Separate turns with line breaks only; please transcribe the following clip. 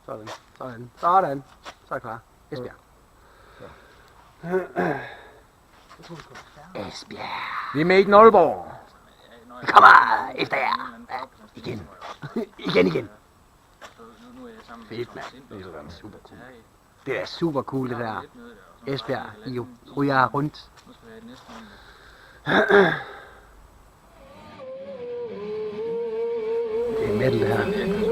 Sådan. Sådan. Så er jeg klar. Esbjerg. Esbjerg. Vi er med i den Aalborg. Kom her, efter jer. Igen. igen. Fedt, mand. Det er super cool. Det er super cool, det der. Esbjerg, I ryger rundt. Det er metal, det her.